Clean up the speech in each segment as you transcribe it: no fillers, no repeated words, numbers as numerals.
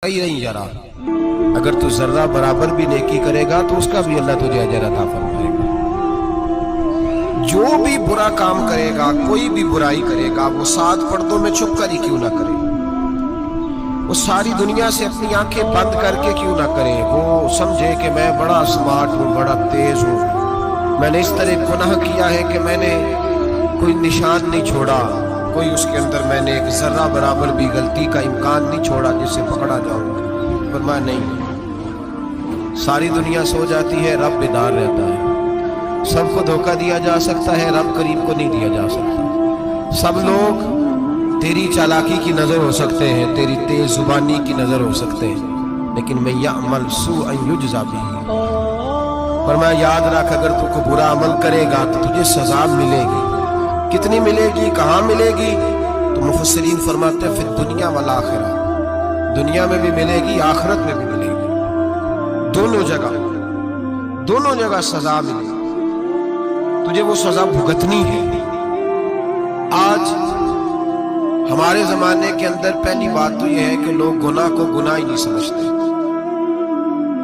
ही नहीं जरा। अगर तू जर्रा बराबर भी नेकी करेगा तो उसका भी अल्लाह तुझे अजर अता फरमाएगा। जो भी बुरा काम करेगा, कोई भी बुराई करेगा, वो 7 पर्दों में छुप कर ही क्यों ना करे, वो सारी दुनिया से अपनी आंखें बंद करके क्यों ना करे, वो समझे कि मैं बड़ा स्मार्ट हूँ, बड़ा तेज हूँ, मैंने इस तरह गुनाह किया है कि मैंने कोई निशान नहीं छोड़ा, कोई उसके अंदर मैंने एक जर्रा बराबर भी गलती का इम्कान नहीं छोड़ा जिससे पकड़ा जाऊंगा। फरमाया नहीं, सारी दुनिया सो जाती है, रब बेदार रहता है। सबको धोखा दिया जा सकता है, रब करीम को नहीं दिया जा सकता। सब लोग तेरी चालाकी की नजर हो सकते हैं, तेरी तेज जुबानी की नजर हो सकते हैं, लेकिन मैं यअमल सुअन युज्ज़ा बिही, फरमाया याद रख, अगर तू को बुरा अमल करेगा तो तुझे सजा मिलेगी। कितनी मिलेगी, कहाँ मिलेगी? तो मुफस्सिरीन फरमाते हैं फिर दुनिया वल आखिरा, दुनिया में भी मिलेगी, आखिरत में भी मिलेगी, दोनों जगह सजा मिलेगी, तुझे वो सजा भुगतनी है। आज हमारे जमाने के अंदर पहली बात तो यह है कि लोग गुनाह को गुनाह ही नहीं समझते।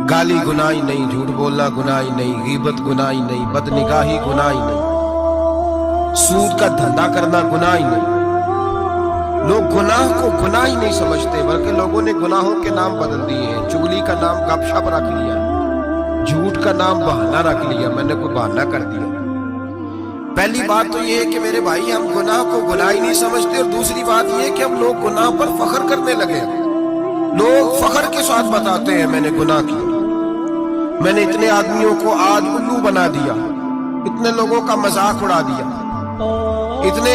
गाली गुनाह ही नहीं, झूठ बोलना गुनाह ही नहीं, गीबत गुनाह ही नहीं, बदनिगाही गुनाह ही नहीं, सूद का धंधा करना गुनाह ही नहीं। लोग गुनाह को गुनाह ही नहीं समझते, बल्कि लोगों ने गुनाहों के नाम बदल दिए हैं। चुगली का नाम गपशप रख लिया, झूठ का नाम बहाना रख लिया, मैंने कोई बहाना कर दिया। पहली बात तो ये है कि मेरे भाई हम गुनाह को गुनाह ही नहीं समझते, और दूसरी बात ये है कि हम लोग गुनाह पर फख्र करने लगे। लोग फख्र के साथ बताते हैं मैंने गुनाह किया, मैंने इतने आदमियों को आज उल्लू बना दिया, इतने लोगों का मजाक उड़ा दिया, इतने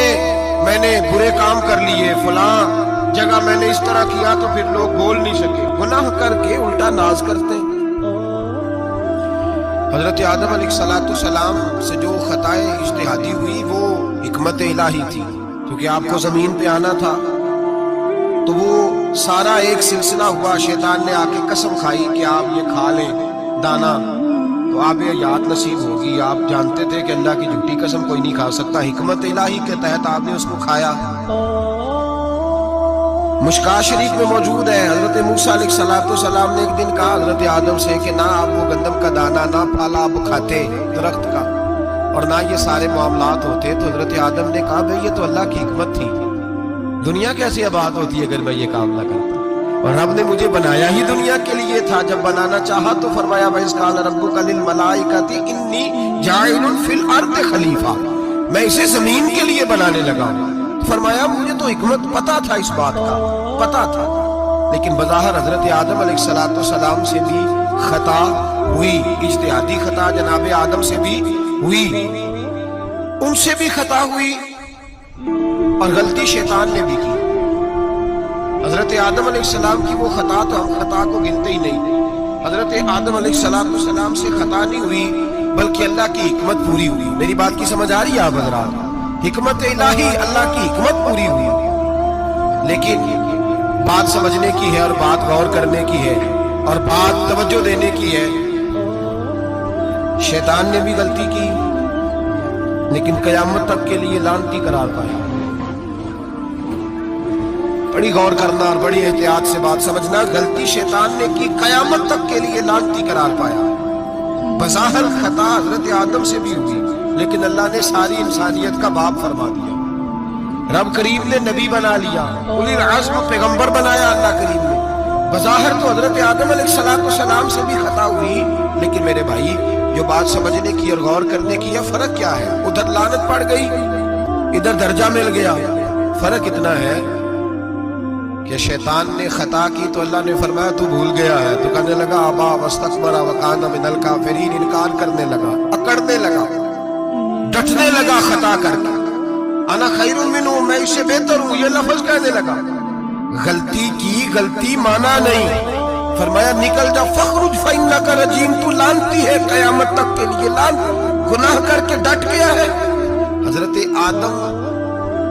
मैंने बुरे काम कर लिए, फलां जगह मैंने इस तरह किया तो फिर लोग बोल नहीं सके। गुनाह करके उल्टा नाज करते हैं। हजरत आदम अलैहिस्सलाम से जो खताए इज्तिहादी हुई वो हिकमत इलाही थी, क्योंकि आपको जमीन पे आना था, तो वो सारा एक सिलसिला हुआ। शैतान ने आके कसम खाई कि आप ये खा लें दाना तो आप ये याद नसीब होगी। आप जानते थे कि अल्लाह की झूठी कसम कोई नहीं खा सकता, हिकमत इलाही के तहत आपने उसको खाया। मुश्कात शरीफ में मौजूद है, हजरत मूसा अलैहिस्सलाम ने एक दिन कहा हजरत आदम से कि ना आप वो गंदम का दाना, ना फल आप खाते दरख्त का, और ना ये सारे मामलात होते। तो हजरत आदम ने कहा भाई ये तो अल्लाह की हिकमत थी, दुनिया कैसी आबाद होती है अगर मैं ये काम ना करता, और रब ने मुझे बनाया ही दुनिया के लिए था। जब बनाना चाहा तो फरमाया वइज़ क़ाल रब्बुका लिल मलाइकति इन्नी जाइलुन फिल अर्द खलीफा, मैं इसे जमीन के लिए बनाने लगा। फरमाया मुझे तो हिकमत पता था, इस बात का पता था, लेकिन बज़ाहिर हजरत आदम अलैहिस्सलाम से भी खता हुई, इज्तिहादी खता जनाब आदम से भी हुई, उनसे भी खता हुई, और गलती शैतान ने भी की। हजरत आदम अलैहिस्सलाम की वो खता तो हम खता को गिनते ही नहीं। हजरत आदम अलैहिस्सलाम से खता नहीं हुई, बल्कि अल्लाह की हिकमत पूरी हुई। मेरी बात की समझ आ रही है आप हजरात? हिकमत इलाही, अल्लाह की हिकमत पूरी हुई। लेकिन बात समझने की है, और बात गौर करने की है, और बात तवज्जो देने की है। शैतान ने भी गलती की, लेकिन कयामत तक के लिए लानती करार पाया। बड़ी गौर करना और बड़ी एहतियात से बात समझना, गलती शैतान ने की, कयामत तक के लिए लानती करार पाया। बज़ाहिर खता हजरत आदम से भी हुई, लेकिन अल्लाह ने सारी इंसानियत का बाप फरमा दिया। रब करीम ने नबी बना लिया, उलिल अज़्म पैगंबर बनाया अल्लाह करीम ने। बज़ाहिर तो हजरत आदम अलैहिस्सलाम से भी खता हुई, लेकिन मेरे भाई जो बात समझने की और गौर करने की है, फर्क क्या है? उधर लानत पड़ गई, इधर दर्जा मिल गया। फर्क इतना है कि शैतान ने खता की तो अल्लाह ने फरमाया तू भूल गया है, तो कहने लगा अबा वस्तकबरा व काना मिनल काफिरीन, इनकार करने लगा, अकड़ने लगा, डटने लगा खता करके। अना खैरुम मिन्हु, मैं इससे बेहतर हूं, ये लफ्ज कहने लगा। गलती की, गलती माना नहीं, फरमाया निकल जा, फखरुज फइन्नका रजीम, तू लानती है, कयामत तक के लिए लान, गुनाह करके डट गया है। हजरत आदम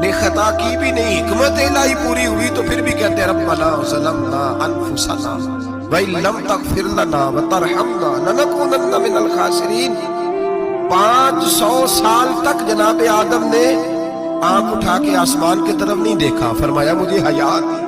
ने खता की भी नहीं, हिकमत इलाही पूरी हुई, तो फिर भी कहते रब्बना ज़लमना अनफुसना व इन लम तग़फिर लना व तरहमना लनकूनन्ना मिनल खासिरीन। 500 साल तक जनाब आदम ने आंख उठा के आसमान की तरफ नहीं देखा, फरमाया मुझे हया थी,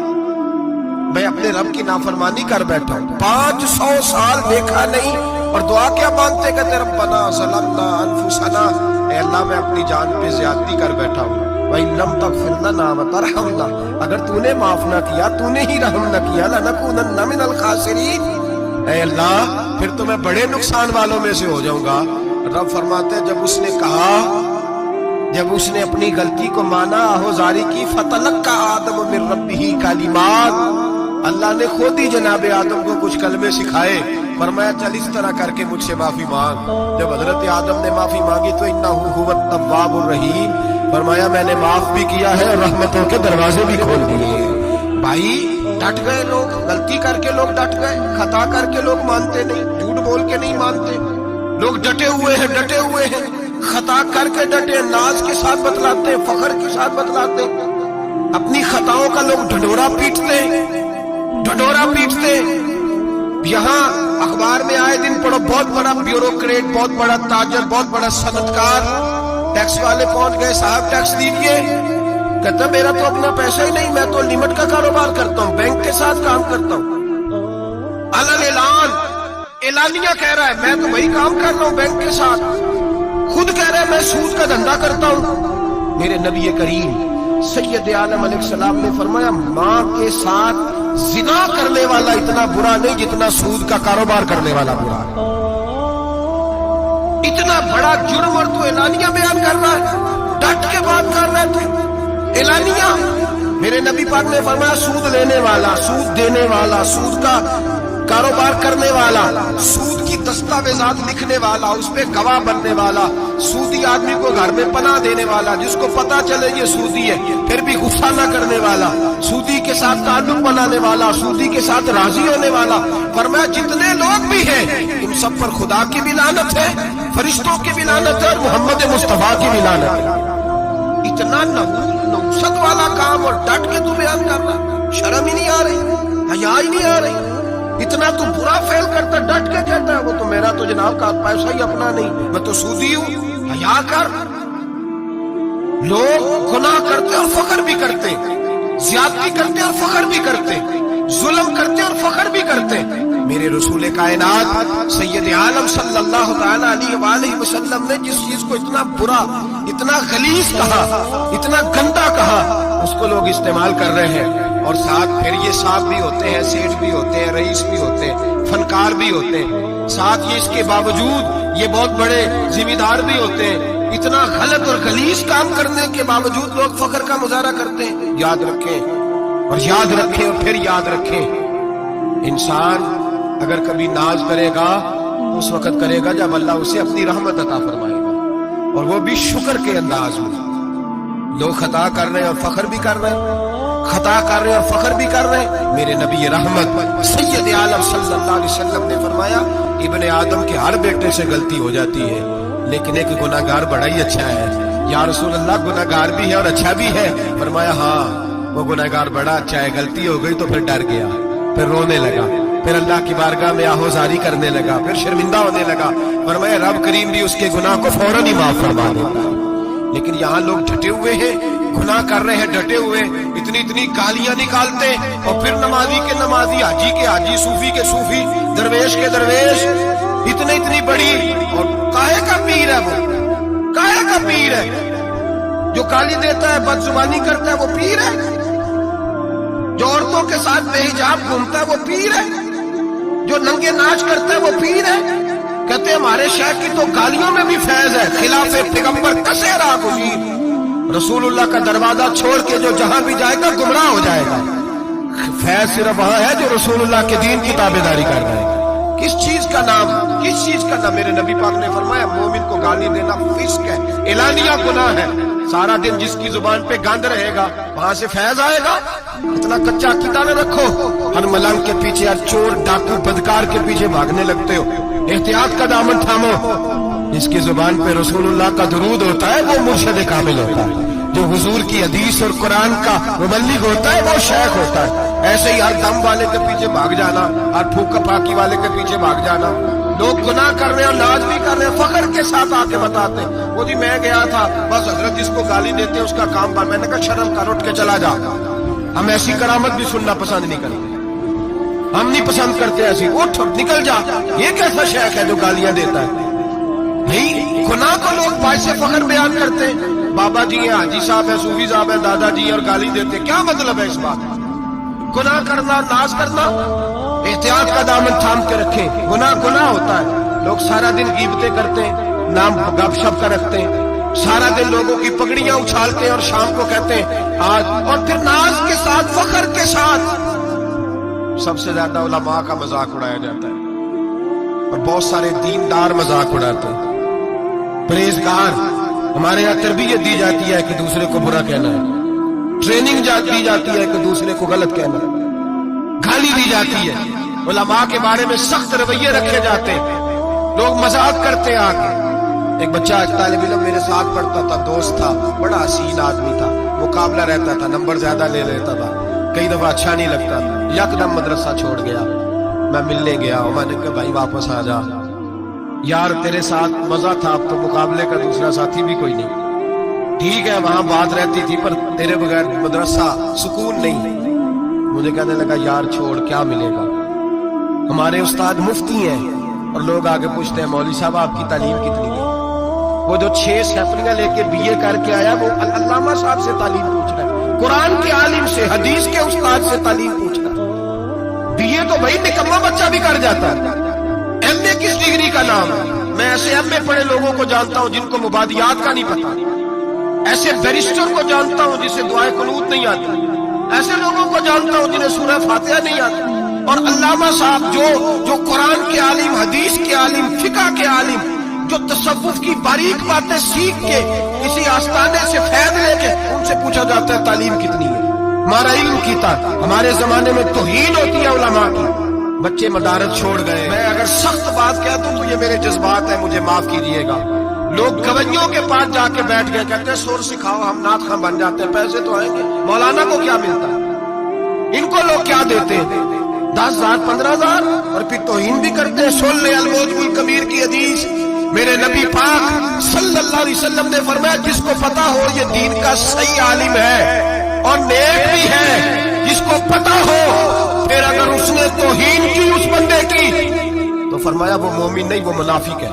मैं अपने रब की नाफरमानी कर बैठा हूं, 500 साल देखा नहीं, और दुआ क्या मांगते, कहते रब्बना ज़लमना अनफुसना, ऐ अल्लाह मैं अपनी जान पे ज्यादती कर बैठा हूं, वइन लम तगफिर लना व तरहमना, अगर तूने माफ ना किया, तूने ही रहम ना किया, लनकूनन्ना मिनल खासिरीन, ऐ अल्लाह फिर तो मैं बड़े नुकसान वालों में से हो जाऊंगा। रब फरमाते हैं जब उसने कहा, जब उसने अपनी गलती को माना, आहोजारी की, फतलक्का आदम मिन रब्बिही कलिमात, अल्लाह ने खुद ही जनाब आदम को कुछ कलमे सिखाए, फरमाया चल इस तरह करके मुझसे माफी मांग। जब हजरत आदम ने माफी मांगी तो इन्नहु हुवत तव्वाबुर रहीम, फरमाया मैंने माफ भी किया है और रहमतों के दरवाजे भी खोल दिए। भाई डट गए लोग, गलती करके लोग डट गए, खता करके लोग मानते नहीं, झूठ बोल के नहीं मानते, लोग डटे हुए हैं, डटे हुए हैं, खता करके डटे, नाज के साथ बतलाते, फखर के साथ बतलाते, अपनी खताओं का लोग ढंढोरा पीटते, ढंढोरा पीटते। यहाँ अखबार में आए दिन पढ़ो, बहुत बड़ा ब्यूरोक्रेट, बहुत बड़ा ताजर, बहुत बड़ा सनतकार, टैक्स वाले पहुंच गए, साहब टैक्स दीजिए, कहता मेरा तो अपना पैसा ही नहीं, मैं तो लिमिट का कारोबार करता हूँ, बैंक के साथ काम करता हूँ। अलग ऐलान, एलानिया कह रहा है मैं तो वही काम कर रहा हूँ बैंक के साथ, खुद कह रहा है मैं सूद का धंधा करता हूँ। मेरे नबी करीम सैयद आलम अलैहिस्सलाम ने फरमाया माँ के साथ जिना करने वाला इतना बुरा नहीं जितना सूद का कारोबार करने वाला बुरा है। इतना बड़ा जुर्म और तू एलानिया बयान कर रहा है, डट के बात कर रहा है तू एलानिया। मेरे नबी पाक ने फरमाया सूद लेने वाला, सूद देने वाला, सूद का कारोबार करने वाला, सूद की दस्तावेजात लिखने वाला, उस पे गवाह बनने वाला, सूदी आदमी को घर में पनाह देने वाला, जिसको पता चले ये सूदी है फिर भी गुस्सा न करने वाला, सूदी के साथ ताल्लुक बनाने वाला, सूदी के साथ राजी होने वाला। फरमाया जितने लोग भी हैं इन सब पर खुदा की भी लानत है, फरिश्तों की भी लानत है और मोहम्मद मुस्तफा की भी लानत है। इतना नौसत वाला काम और डट के तू बयान कर रहा, शर्म ही नहीं आ रही, हया ही नहीं आ रही, इतना तू बुरा फेल करता, डट के कहता है वो तो मेरा तो जनाब का पैसा ही अपना नहीं, मैं तो सूदी हूं। हया कर। लोग गुनाह करते और फख्र भी करते, ज्यादती करते और फख्र भी करते, जुल्म करते और फख्र भी करते। मेरे रसूल कायनात सैयद आलम सल्लल्लाहु तआला अलैहि वसल्लम ने जिस चीज को इतना बुरा, इतना गलीज कहा, इतना गंदा कहा, उसको लोग इस्तेमाल कर रहे हैं। और साथ फिर ये साहब भी होते हैं, सेठ भी होते हैं, रईस भी होते हैं, फनकार भी होते हैं, साथ ये इसके बावजूद ये बहुत बड़े जिम्मेदार भी होते हैं। इतना गलत और गलीज काम करने के बावजूद लोग फख्र का मुजाहरा करते हैं। याद रखें और याद रखें और फिर याद रखें, इंसान अगर कभी नाज करेगा तो उस वक्त करेगा जब अल्लाह उसे अपनी रहमत अता फरमाएगा, और वो भी शुक्र के अंदाज में। लोग खता कर रहे हैं और फख्र भी कर रहे हैं, खता कर रहे हैं और फख्र भी कर रहे हैं। मेरे नबी रहमत सैयद आलम सल्लल्लाहु अलैहि वसल्लम ने फरमाया इब्ने आदम के हर बेटे से गलती हो जाती है, लेकिन एक गुनाहगार बड़ा ही अच्छा है। या रसूल अल्लाह गुनाहगार भी है और अच्छा भी है? फरमाया हाँ, वो गुनाहगार बड़ा अच्छा है, गलती हो गई तो फिर डर गया, फिर रोने लगा, फिर अल्लाह की बारगाह में आहोजारी करने लगा, फिर शर्मिंदा होने लगा। फरमाया रब करीम भी उसके गुनाह को फौरन ही माफ फरमा देता है। लेकिन यहाँ लोग डटे हुए हैं, गुनाह कर रहे हैं, डटे हुए, इतनी इतनी गालियां निकालते, और फिर नमाजी के नमाजी, हाजी के हाजी, सूफी के सूफी, दरवेश के दरवेश, इतनी इतनी बड़ी। और काहे का पीर है वो, काहे का पीर है? जो गाली देता है, बदजुबानी करता है, वो पीर है? जो औरतों के साथ बेहिजाब घूमता है, वो पीर है? जो नंगे नाच करता है, वो पीर है? कहते हमारे शेख की तो गालियों में भी फैज है, खिलाफे पैगंबर कसे रहा गुजीर। रसूलुल्लाह का दरवाजा छोड़ के जो जहां भी जाएगा गुमराह हो जाएगा। फैज सिर्फ वहां है जो रसूलुल्लाह के दीन की ताबेदारी कर रहे हैं। किस चीज का नाम, किस चीज का नाम? मेरे नबी पाक ने फरमाया मोमिन को गाली देना फिस्क है, एलानिया गुनाह है। सारा दिन जिसकी जुबान पे गंद रहेगा वहां से फैज आएगा? इतना कच्चा अकीदा न रखो, हर मलंग के पीछे, हर चोर डाकू बदकार के पीछे भागने लगते हो। एहतियात का दामन थामो। जिसकी जुबान पे रसूलुल्लाह का दुरूद होता है वो मुर्शिद कामिल होता है, जो हुजूर की हदीस और कुरान का मुबल्लिग होता है वो शेख होता है। ऐसे ही हर दम वाले के पीछे भाग जाना, हर फूका फाकी वाले के पीछे भाग जाना। लोग गुनाह कर रहे हैं, नाज भी कर रहे हैं, फख्र के साथ आके बताते वो जी मैं गया था, बस हजरत जिसको गाली देते उसका काम पर। मैंने कहा शर्म कर, उठ के चला जा। हम ऐसी करामत भी सुनना पसंद नहीं करेंगे। ہم نہیں پسند کرتے ایسی، اٹھ نکل جا، یہ کیسا شیخ ہے جو گالیاں دیتا ہے؟ نہیں، گناہ کو لوگ باعث فخر بیان کرتے ہیں، بابا جی ہیں، حاجی صاحب ہیں، صوفی صاحب ہیں، دادا جی ہیں، اور گالی دیتے ہیں، کیا مطلب ہے اس بات؟ گناہ کرنا، ناز کرنا، احتیاط کا دامن تھام کے رکھیں، گناہ گناہ ہوتا ہے۔ لوگ سارا دن غیبتیں کرتے ہیں، نام گپ شپ کا رکھتے ہیں، سارا دن لوگوں کی پگڑیاں اچھالتے ہیں اور شام کو کہتے ہیں آج، اور پھر ناز کے ساتھ، فخر کے ساتھ سب سے زیادہ علماء کا مذاق اڑایا جاتا ہے، اور بہت سارے دیندار مذاق اڑاتے ہیں، پرہیزگار۔ ہمارے یہاں تربیت دی جاتی ہے کہ دوسرے کو برا کہنا ہے، ٹریننگ دی جاتی ہے کہ دوسرے کو غلط کہنا ہے، گالی دی جاتی ہے، علماء کے بارے میں سخت رویے رکھے جاتے ہیں، لوگ مذاق کرتے ہیں آگے۔ ایک بچہ طالب علم میرے ساتھ پڑھتا تھا، دوست تھا، بڑا حسین آدمی تھا، مقابلہ رہتا تھا، نمبر زیادہ لے لیتا تھا، کئی دفعہ اچھا نہیں لگتا تھا، یکدم مدرسہ چھوڑ گیا۔ میں ملنے گیا اور میں نے کہا بھائی واپس آ جا یار، تیرے ساتھ مزہ تھا، اب تو مقابلے کا دوسرا ساتھی بھی کوئی نہیں، ٹھیک ہے وہاں بات رہتی تھی پر تیرے بغیر مدرسہ سکون نہیں۔ مجھے کہنے لگا یار چھوڑ، کیا ملے گا؟ ہمارے استاد مفتی ہیں اور لوگ آگے پوچھتے ہیں مولوی صاحب آپ کی تعلیم کتنی ہے؟ وہ جو 6 سیفلیاں لے کے BA کر کے آیا وہ علامہ صاحب سے تعلیم پوچھ رہا ہے، قرآن کے عالم سے، حدیث کے استاد سے تعلیم پوچھ رہا ہے۔ BA تو بھائی نکما بچہ بھی کر جاتا ہے، MA کس ڈگری کا نام ہے؟ میں ایسے MA پڑھے لوگوں کو جانتا ہوں جن کو مبادیات کا نہیں پتا، ایسے بیرسٹر کو جانتا ہوں جسے دعائے قنوت نہیں آتی، ایسے لوگوں کو جانتا ہوں جنہیں سورہ فاتحہ نہیں آتی، اور علامہ صاحب جو قرآن کے عالم، حدیث کے عالم، فقہ کے عالم، جو تصوف کی باریک باتیں سیکھ کے کسی آستانے سے فیض لے کے ان سے پوچھا جاتا ہے تعلیم کتنی ہے؟ ہمارا علم کی تھا، ہمارے زمانے میں توہین ہوتی ہے علماء کی، بچے مدارس چھوڑ گئے۔ میں اگر سخت بات کہہ دوں تو یہ میرے جذبات ہیں، مجھے معاف کیجیے گا۔ لوگ گویوں کے پاس جا کے بیٹھ گئے، کہتے ہیں سور سکھاؤ، ہم نعت خواں بن جاتے ہیں، پیسے تو آئیں گے، مولانا کو کیا ملتا ہے؟ ان کو لوگ کیا دیتے ہیں؟ 10,000 15,000، اور پھر توہین بھی کرتے ہیں۔ سن لے الموجب الکبیر کی حدیث، میرے نبی پاک صلی اللہ علیہ وسلم نے فرمایا جس کو پتا ہو یہ دین کا صحیح عالم ہے اور نیک بھی ہے، جس کو پتا ہو پھر اگر اس نے توہین کی اس بندے کی تو فرمایا وہ مومن نہیں، وہ منافق ہے،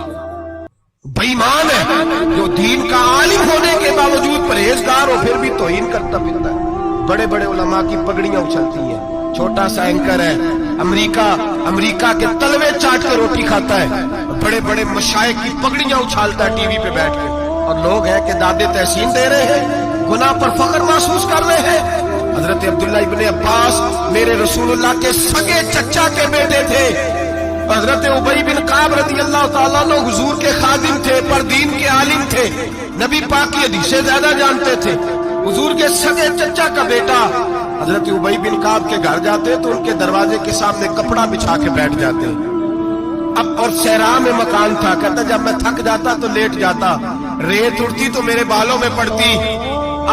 بے ایمان ہے، جو دین کا عالم ہونے کے باوجود پرہیزگار ہو پھر بھی توہین کرتا پھرتا ہے۔ بڑے بڑے علماء کی پگڑیاں اچھلتی ہیں، چھوٹا سا اینکر ہے، امریکہ کے تلوے چاٹ کے روٹی کھاتا ہے، بڑے بڑے مشائخ کی پگڑیاں اچھالتا ہے ٹی وی پہ بیٹھ کے، اور لوگ ہیں کہ دادے تحسین دے رہے ہیں، گناہ پر فخر محسوس کر رہے ہیں۔ حضرت عبداللہ ابن عباس میرے رسول اللہ کے سگے چچا کے بیٹے تھے، حضرت ابی بن کعب رضی اللہ تعالیٰ عنہ حضور کے خادم تھے، پر دین کے عالم تھے، نبی پاک کی حدیثیں زیادہ جانتے تھے، حضور کے سگے چچا کا بیٹا حضرت ابی بن کعب کے گھر جاتے تو ان کے دروازے کے سامنے کپڑا بچھا کے بیٹھ جاتے، اب اور صحرا میں مکان تھا، کہتا جب میں تھک جاتا تو لیٹ جاتا، ریت اڑتی تو میرے بالوں میں پڑتی،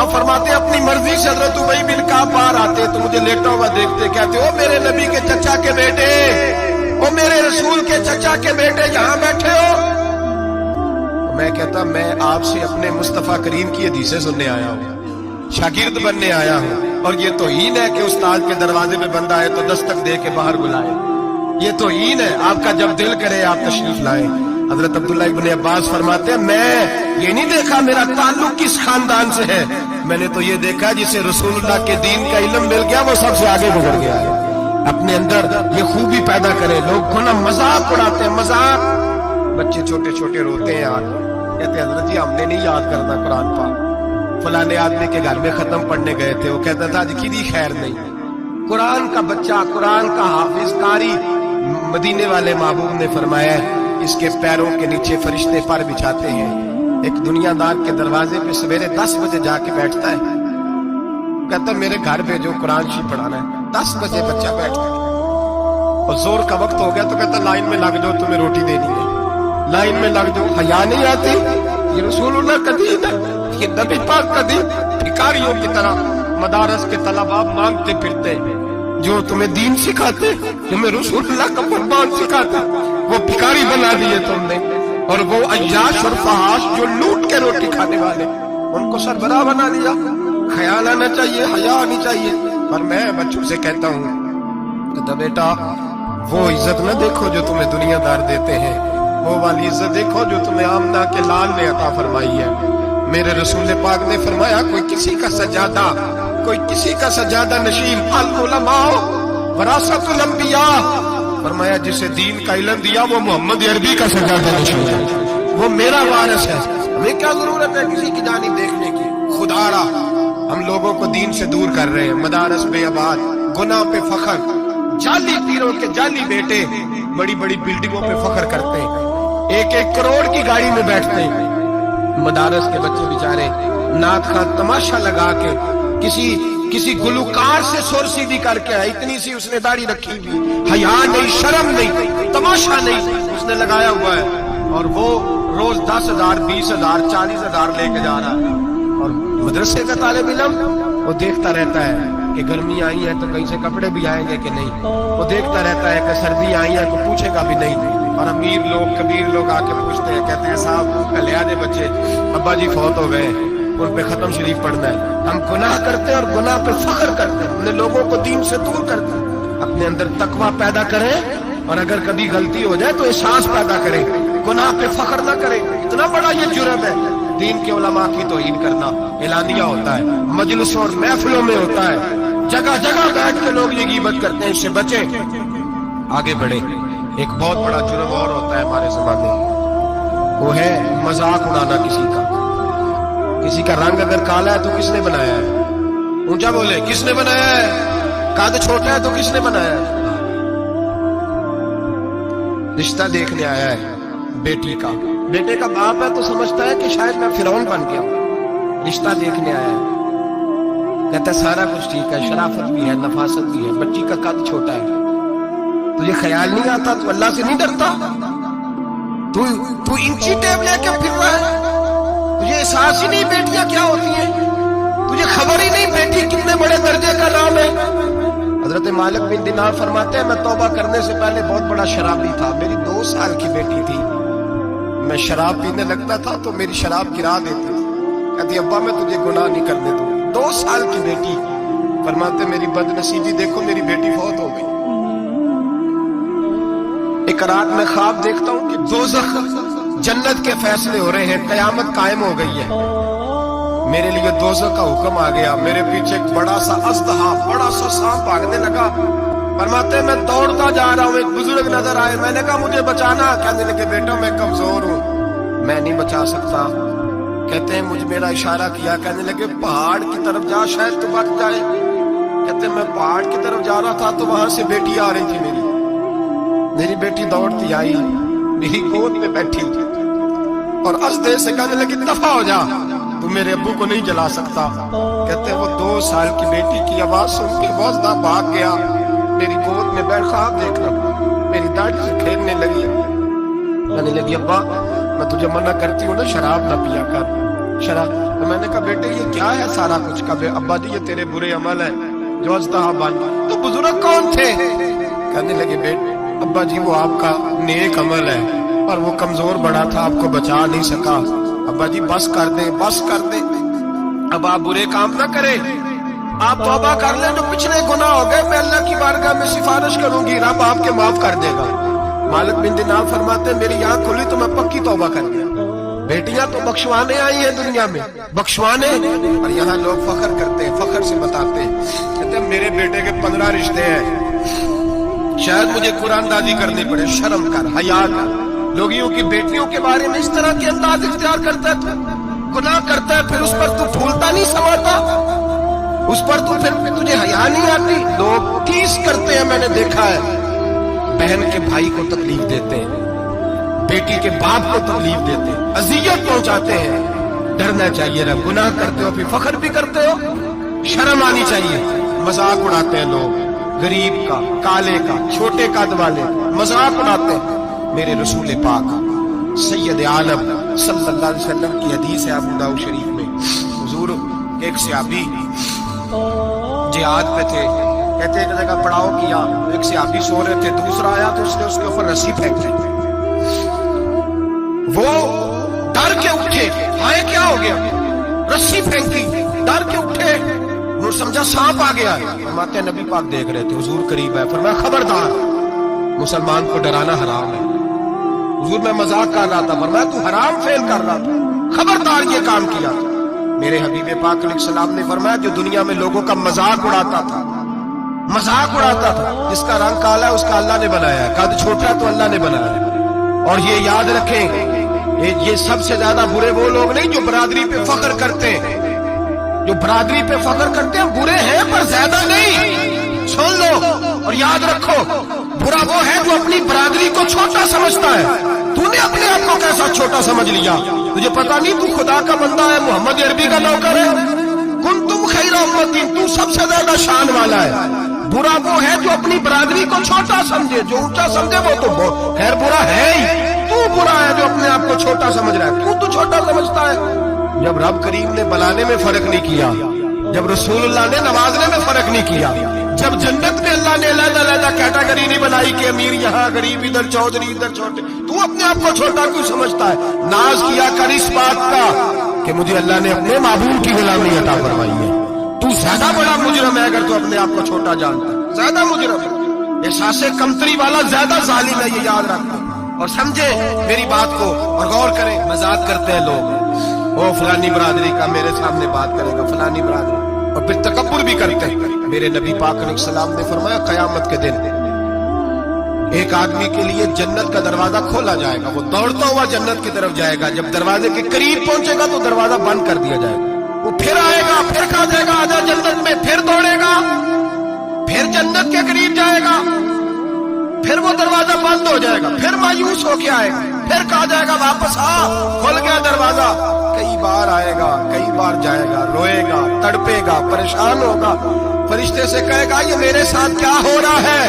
آپ فرماتے اپنی مرضی سے حضرت ابی بن کعب باہر آتے تو مجھے لیٹا ہوا دیکھتے، کہتے او میرے نبی کے چچا کے بیٹے، او میرے رسول کے چچا کے بیٹے یہاں بیٹھے ہو؟ میں کہتا میں آپ سے اپنے مصطفیٰ کریم کی حدیثیں سننے آیا ہوں، شاگرد بننے آیا ہوں، اور یہ توہین ہے کہ استاد کے دروازے میں بندہ ہے تو دستک دے کے باہر بلائے، یہ توہین ہے، آپ کا جب دل کرے آپ تشریف لائیں۔ حضرت عبداللہ ابن عباس فرماتے ہیں میں یہ نہیں دیکھا میرا تعلق کس خاندان سے ہے، میں نے تو یہ دیکھا جسے رسول اللہ کے دین کا علم مل گیا وہ سب سے آگے گزر گیا ہے، اپنے اندر یہ خوبی پیدا کرے۔ لوگ کو نا مذاق اڑاتے ہیں، مذاق، بچے چھوٹے چھوٹے روتے ہیں، آج کہتے ہیں حضرت جی ہم نے نہیں یاد کرنا قرآن پاک، فلانے آدمی کے گھر میں ختم پڑھنے گئے تھے، وہ کہتا تھا آج کی خیر نہیں، قرآن کا بچہ، قرآن کا حافظ قاری، مدینے والے محبوب نے فرمایا اس کے پیروں کے نیچے فرشتے پر بچھاتے ہیں، ایک دنیا دار کے دروازے پہ سویرے 10 بجے جا کے بیٹھتا ہے، کہتا میرے گھر پہ جو قرآن شریف پڑھانا ہے، 10 بجے بچہ بیٹھتا ہے، اور زور کا وقت ہو گیا تو کہتا لائن میں لگ جاؤ تمہیں روٹی دینی ہے، لائن میں لگ جاؤ، حیا نہیں آتی؟ یہ رسول اللہ کا دین ہے، یہ نبی پاک کا دین، بھکاریوں کی طرح مدارس کے طلباء مانگتے پھرتے، جو تمہیں دین سکھاتے، تمہیں رسول اللہ کا فرمان سکھاتے، وہ بھکاری بنا دیے تم نے، اور وہ عیاش اور فحاش جو لوٹ کے روٹی کھانے والے ان کو سربراہ بنا دیا۔ خیال آنا چاہیے، حیا آنی چاہیے، اور میں بچوں سے کہتا ہوں कहता बेटा वो इज्जत न देखो जो तुम्हें दुनियादार देते हैं, वो वाली इज्जत देखो जो तुम्हें आमना के लाल ने अता फरमाई है। मेरे रसूल पाक ने फरमाया कोई किसी का सजादा, कोई किसी का सजादा नशीन, अल उलमा वरासतुल अंबिया, फरमाया जिसे दीन का इल्म दिया वो मोहम्मद अरबी का सजादा नशीन है, वो मेरा वारिस है। हमें क्या जरूरत है किसी की जानिब देखने की। खुदारा हम लोगों को दीन से दूर कर रहे हैं, मदारस बेआबाद, गुनाह पे फखर, जाली पीरों के जाली बेटे बड़ी बड़ी बिल्डिंगों पे फखर करते हैं, एक एक करोड़ की गाड़ी में बैठते हैं। मदारस के बच्चे बेचारे नाक का तमाशा लगा के किसी गुलूकार से सुर सीधी करके आए, इतनी सी उसने दाढ़ी रखी हुई, हया नहीं, शर्म नहीं, तमाशा नहीं उसने लगाया हुआ है, और वो रोज 10,000 20,000 40,000 लेके जा रहा है। और मदरसे का तालिब इल्म वो देखता रहता है कि गर्मी आई है तो कहीं से कपड़े भी आएंगे कि नहीं, वो देखता रहता है कि सर्दी आई है तो पूछेगा भी नहीं। और अमीर लोग कबीर लोग आके पूछते हैं, कहते हैं साहब कल्याण बच्चे अब्बा जी फौत हो गए, उन पे खत्म शरीफ पढ़ना है। हम गुनाह करते हैं और गुनाह पे फख्र करते हैं, अपने लोगों को दीन से दूर करते हैं। अपने अंदर तकवा पैदा करें और अगर कभी गलती हो जाए तो एहसास पैदा करें, गुनाह पे फख्र ना करें। इतना बड़ा ये जुर्म है दीन के उलमा की तौहीन करना। एलानिया होता है, मजलिसों और महफिलों में होता है, जगह जगह बैठ के लोग ये गीबत करते हैं, इससे बचे, आगे बढ़े। एक बहुत बड़ा जुर्म और होता है हमारे ज़माने में, वो है मजाक उड़ाना किसी का। किसी का रंग अगर काला है तो किसने बनाया है? ऊंचा बोले, किसने बनाया है? कद छोटा है तो किसने बनाया है? रिश्ता देखने आया है बेटी का, बेटे का बाप है तो समझता है कि शायद मैं फिरौन बन गया। रिश्ता देखने आया है, कहता है सारा कुछ ठीक है, शराफत भी है, नफासत भी है, बच्ची का कद छोटा है। तुझे ख्याल नहीं आता? तू अल्लाह से नहीं डरता? तू इंची टेप लेके फिर रहा है? तुझे एहसास ही नहीं बेटियां क्या होती हैं? तुझे खबर ही नहीं बेटी कितने बड़े दर्जे का नाम है? हजरत मालिक बिन दिनार फरमाते हैं मैं तौबा करने से पहले बहुत बड़ा शराबी था। मेरी 2 साल की बेटी थी, मैं शराब पीने लगता था तो मेरी शराब गिरा देती थी। कहती अब्बा मैं तुझे गुनाह नहीं करने दूँ। 2 साल की बेटी। फरमाते मेरी बदनसीबी देखो, मेरी बेटी फौत हो गई। एक रात में ख्वाब देखता हूँ कि दोज़ख जन्नत के फैसले हो रहे हैं, कयामत कायम हो गई है। मेरे लिए दोज़ख का हुक्म आ गया, मेरे पीछे एक बड़ा सा अज़दहा, बड़ा सा सांप भागने लगा। फरमाते मैं दौड़ता जा रहा हूँ, एक बुजुर्ग नजर आए, मैंने कहा मुझे बचाना। कहने लगे बेटा मैं कमजोर हूँ, मैं नहीं बचा सकता। कहते हैं मुझे मेरा इशारा किया, कहने लगे पहाड़ की तरफ जा, शायद तू बच जाए। कहते मैं पहाड़ की तरफ जा रहा था तो वहां से बेटी आ रही थी। मेरी बेटी दौड़ती आई, मेरी गोद में बैठी और अज़दे से कहने लगी दफा हो जा, तू मेरे अब्बू को नहीं जला सकता। कहते वो 2 साल की बेटी की आवाज सुन के बहुत भाग गया, मेरी गोद में बैठ ख्वाब देखना, मेरी दाढ़ी से खेलने लगी, कहने लगी अब्बा मैं तुझे मना करती हूँ ना शराब ना पिया कर, शराब। तो मैंने कहा बेटे ये क्या है सारा कुछ? कहा अब्बा जी ये तेरे बुरे अमल है जो अज़दहा बन। तो बुजुर्ग कौन थे? कहने लगे बेटे अब्बा जी वो आपका नेक अमल है और वो कमजोर बड़ा था, आपको बचा नहीं सका। अब्बा जी बस कर दे, बस कर दे, अब आप बुरे काम ना करें, आप तौबा कर लें तो पिछले गुनाह हो गए, मैं अल्लाह की बारगाह में सिफारिश करूंगी, रब आपके माफ कर देगा। मालिक बिन दिनार फरमाते मेरी आंख खुली तो मैं पक्की तौबा कर गया। बेटियां तो बख्शवाने आई हैं दुनिया में, बख्शवाने, और यहाँ लोग फख्र करते हैं, फख्र से बताते हैं, कहते मेरे बेटे के 15 रिश्ते हैं, शायद मुझे कुरानदाजी करनी पड़े। शर्म कर, हया कर। लोगियों की बेटियों के बारे में इस तरह के अंदाज इख्तियार करता है, तू गुनाह करता है, फिर उस पर तू फूलता नहीं समाता, उस पर तू फिर तुझे हया नहीं आती। लोग टीस करते हैं, मैंने देखा है, बहन के भाई को तकलीफ देते हैं, बेटी के बाप को तकलीफ देते हैं, अजियत पहुंचाते हैं। डरना चाहिए ना, गुनाह करते हो फिर फख्र भी करते हो, शर्म आनी चाहिए। मजाक उड़ाते हैं लोग, गरीब का, काले का, छोटे कद वाले मजाक उड़ाते हैं। मेरे रसूल पाक सैयद आलम सल्लल्लाहु अलैहि वसल्लम की हदीस है अबू दाऊद शरीफ में, हुजूर एक सहाबी जिहाद पे थे, कहते एक जगह पड़ाव किया, एक सहाबी सो रहे थे, दूसरा आया तो उसने उसके ऊपर रस्सी फेंक दी। वो डर के उठे, हाय क्या हो गया, रस्सी फेंकी, डर के उठे, और समझा सांप आ गया है। फरमाते हैं नबी पाक देख रहे थे, हुजूर करीब है। फरमाया खबरदार, मुसलमान को डराना हराम है। हुजूर मैं मजाक कर रहा था। फरमाया तू हराम फेल कर रहा था, खबरदार ये काम किया। मेरे हबीब पाक अलैहिस्सलाम ने फरमाया जो दुनिया में लोगों का मजाक उड़ाता था, मजाक उड़ाता था, जिसका रंग काला है उसका अल्लाह ने बनाया है, कद छोटा है तो अल्लाह ने बनाया है। और ये याद रखें, ये सबसे ज्यादा बुरे वो लोग नहीं जो बरादरी पे फख्र करते हैं। जो बरादरी पे फख्र करते हैं बुरे हैं पर ज्यादा नहीं। सुन लो और याद रखो, बुरा वो है जो अपनी बरादरी को छोटा समझता है। तूने अपने आप को कैसा छोटा समझ लिया? तुझे पता नहीं तू खुदा का बंदा है, मोहम्मद अरबी का नौकर है। कुंतुम खैरा उम्मतिन, तू सबसे ज्यादा शान वाला है। बुरा वो है जो अपनी बरादरी को छोटा समझे, जो ऊंचा समझे वो तो खैर बुरा है ही। तू बुरा है जो अपने आप को छोटा समझ रहा है, तू छोटा समझता है। जब रब करीम ने बनाने में फर्क नहीं किया, जब रसूलुल्लाह ने नवाजने में फर्क नहीं किया, जब जन्नत में अल्लाह ने अलग-अलग कैटेगरी नहीं बनाई कि अमीर यहाँ, गरीब इधर, चौधरी इधर, छोटे, तू अपने आप को छोटा क्यों समझता है? नाज किया कर इस बात का कि मुझे अल्लाह ने अपने महबूब की गुलामी अता फरमाई है। तू ज्यादा बड़ा मुजरम है अगर तू अपने आप को छोटा जानता है, ज्यादा मुजरम है। एहसासे कमतरी वाला ज्यादा जालिम है, ये याद रखो और समझे मेरी बात को और गौर करें। मजाक करते हैं लोग, ओ फलानी बरादरी का मेरे सामने बात करेगा, फलानी बरादरी, और फिर तकब्बुर भी करते हैं। मेरे नबी पाक अलैहिस्सलाम ने फरमाया कयामत के दिन एक आदमी के लिए जन्नत का दरवाजा खोला जाएगा, वो दौड़ता हुआ जन्नत की तरफ जाएगा। जब दरवाजे के करीब पहुंचेगा तो दरवाजा बंद कर दिया जाएगा। वो फिर आएगा, फिर कहा जाएगा आजा जन्नत में, फिर दौड़ेगा, फिर जन्नत के करीब जाएगा, फिर वो दरवाजा बंद हो जाएगा, फिर मायूस होके आएगा, फिर कहा जाएगा वापस आ, खुल गया दरवाजा। कई बार आएगा, कई बार जाएगा, रोएगा, तड़पेगा, परेशान होगा। फरिश्ते से कहेगा ये मेरे साथ क्या हो रहा है?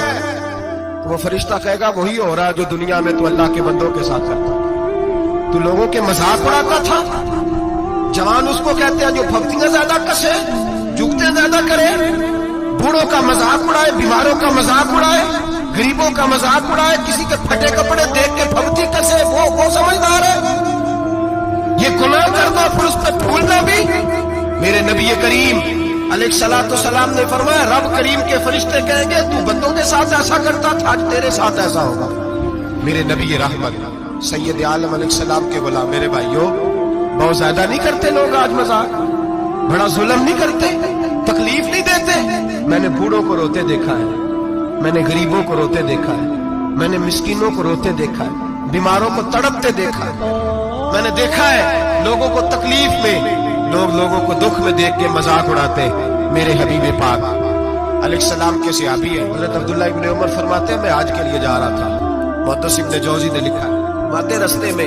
तो वो फरिश्ता कहेगा वही हो रहा है जो दुनिया में तू अल्लाह के बंदों के साथ करता था। तू लोगों के मजाक उड़ाता था। जवान उसको कहते हैं जो फब्तियां ज्यादा कसे, जुगते ज्यादा करे, बूढ़ों का मजाक उड़ाए, बीमारों का मजाक उड़ाए, गरीबों का मजाक उड़ाए, किसी के फटे कपड़े देख के फब्ती कसे, वो समझदार है। ये गुनाह करना फिर उस पर फूलना भी। मेरे नबी करीम अलैहिस्सलाम ने फरमाया रब करीम के फरिश्ते कहेंगे तू बंदों के साथ ऐसा करता था, आज तेरे साथ ऐसा होगा। मेरे नबी रहमत सैयद आलम अलैहिस्सलाम के गुलाम, मेरे भाइयों बहुत ज्यादा नहीं करते लोग आज मजाक, बड़ा जुल्म नहीं करते, तकलीफ नहीं देते। मैंने बूढ़ों को रोते देखा है, मैंने गरीबों को रोते देखा है, मैंने मिस्कीनों को रोते देखा है, बीमारों को तड़पते देखा है। मैंने देखा है लोगों को तकलीफ में, लोगों को दुख में देख के मजाक उड़ाते। मेरे हबीब पाक अलैहिस्सलाम के सहाबी है हजरत अब्दुल्लाह इब्न उमर फरमाते हैं मैं आज के लिए जा रहा था, मुहद्दिस इब्न जौजी ने लिखा, माते रस्ते में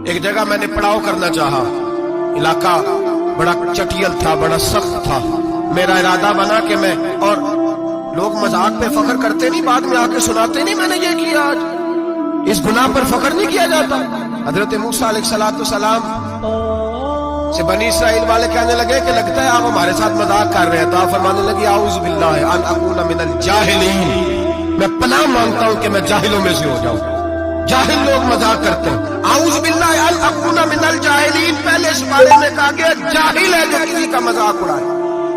एक जगह मैंने पड़ाव करना चाहा, इलाका बड़ा चटियल था, बड़ा सख्त था। मेरा इरादा बना कि मैं, और लोग मजाक पे फख्र करते नहीं, बाद में आके सुनाते नहीं मैंने ये किया आज, इस गुनाह पर फख्र नहीं किया जाता। हजरत मूसा अलैहिस्सलाम से बनी इस्राइल वाले कहने लगे कि लगता है आप हमारे साथ मजाक कर रहे हैं, तो आप फरमाने लगे आऊज़ु बिल्लाहि अन अकूना मिनल जाहिलीन, मैं पनाह मांगता हूं कि मैं जाहिलों में से हो जाऊं। जाहिल लोग मजाक करते हैं, आऊज़ु बिल्लाहि अन अकूना मिनल जाहिलीन, पहले इस बारे में कहा गया जाहिल है जो किसी का मजाक उड़ाए,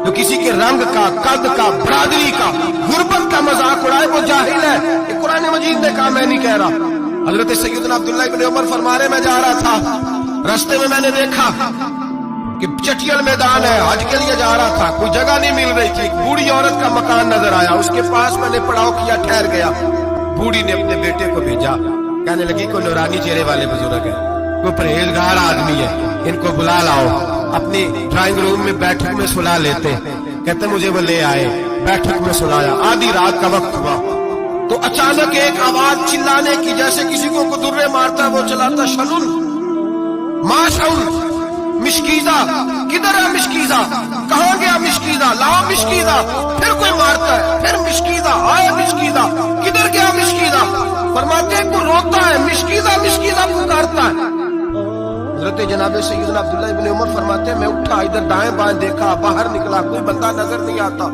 जो किसी के रंग का, कद का, बरादरी का, गुर्बत का मजाक उड़ाए वो जाहिल है। ये कुरान मजीद ने कहा, मैं नहीं कह रहा। हजरत सैयदना अब्दुल्लाह इब्न उमर फरमा रहे मैं जा रहा था, रास्ते में मैंने देखा कि चटियल मैदान है, हज के लिए जा रहा था, कोई जगह नहीं मिल रही थी, बूढ़ी औरत का मकान नजर आया, उसके पास मैंने पड़ाव किया, ठहर गया। बूढ़ी ने अपने बेटे को भेजा, कहने लगी कोई नूरानी चेहरे वाले बुजुर्ग है, कोई परहेजगार आदमी है, इनको बुला लाओ, अपनी ड्राइंग रूम में बैठक में सुला लेते। कहते मुझे वो ले आए, बैठक में सुलाया, आधी रात का वक्त हुआ तो अचानक एक आवाज चिल्लाने की, जैसे किसी को कुदुर्रे मारता वो चलाता, शनुन माशउन मिशकीजा, किधर है मिशकीजा, कहाँ गया मिशकीजा, लाओ मिशकीजा, फिर कोई मारता है, फिर मिशकीजा, आया मिशकीजा, किधर गया मिशकीजा, फरमाते हैं कोई रोता है, मिशकीजा मिशकीजा पुकारता है। हजरत जनाब सैयदना अब्दुल्लाह इब्न उमर फरमाते हैं मैं उठा, इधर दाएं बाएं देखा, बाहर निकला, कोई बंदा नजर नहीं आता,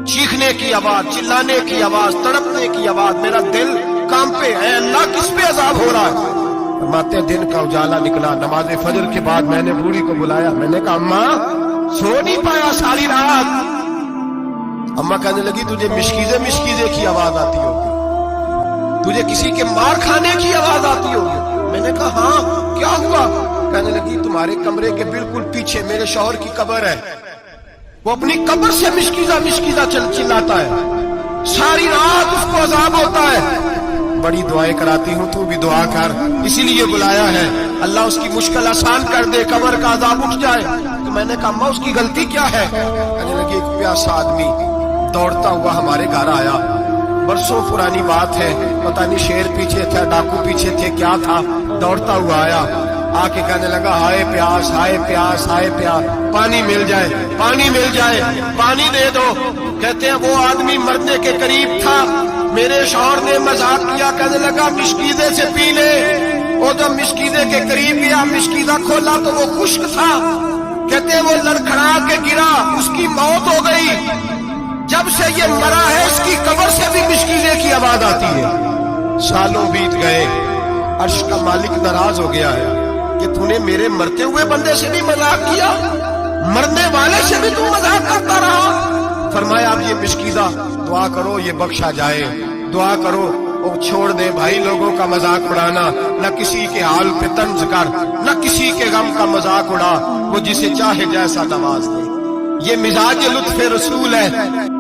चीखने की आवाज, चिल्लाने की आवाज, तड़पने की आवाज, मेरा दिल कांपे है, अल्लाह किस पे अजाब हो रहा है। फरमाते दिन का उजाला निकला, नमाज फजर के बाद मैंने बूढ़ी को बुलाया, मैंने कहा अम्मा सो नहीं पाया सारी रात। अम्मा कहने लगी तुझे मिश्कीजे मिश्कीजे की आवाज आती होगी, तुझे किसी के मार खाने की आवाज आती होगी। मैंने कहा हाँ क्या हुआ? कहने लगी तुम्हारे कमरे के बिल्कुल पीछे मेरे शौहर की कब्र है, वो अपनी कब्र से मिश्कीजा मिश्कीजा चिल्लाता है, सारी रात उसको अजाब होता है। बड़ी दुआएं कराती हूँ, तू भी दुआ कर, इसीलिए बुलाया है, अल्लाह उसकी मुश्किल आसान कर दे, कब्र का अजाब उठ जाए। तो मैंने कहा अम्मा उसकी गलती क्या है? कहने लगी एक प्यासा आदमी दौड़ता हुआ हमारे घर आया, बरसों पुरानी बात है, पता नहीं शेर पीछे था, डाकू पीछे थे, क्या था, दौड़ता हुआ आया, आके कहने लगा हाय प्यास हाय प्यास हाय प्यास, पानी मिल जाए पानी मिल जाए, पानी दे दो। कहते हैं वो आदमी मरने के करीब था, मेरे शौहर ने मजाक किया, कहने लगा मिश्कीजे से पी ले। वो जब मिश्कीजे के करीब गया, मिश्कीजा खोला तो वो खुश्क था। कहते हैं वो लड़खड़ा के गिरा, उसकी मौत हो गई। जब से ये मरा है इसकी कब्र से भी मिश्कीजे की आवाज आती है। सालों बीत गए, अर्श का मालिक नाराज हो गया है कि तूने मेरे मरते हुए बंदे से भी मजाक किया, मरने वाले से भी तू मजाक करता रहा। फरमाया अब ये मिश्कीजा दुआ करो ये बख्शा जाए, दुआ करो वो छोड़ दे भाई लोगों का मजाक उड़ाना, न किसी के हाल पे तंज कर, न किसी के गम का मजाक उड़ा, वो जिसे चाहे जैसा नवाज दे। ये मिजाज लुत्फ़े रसूल है।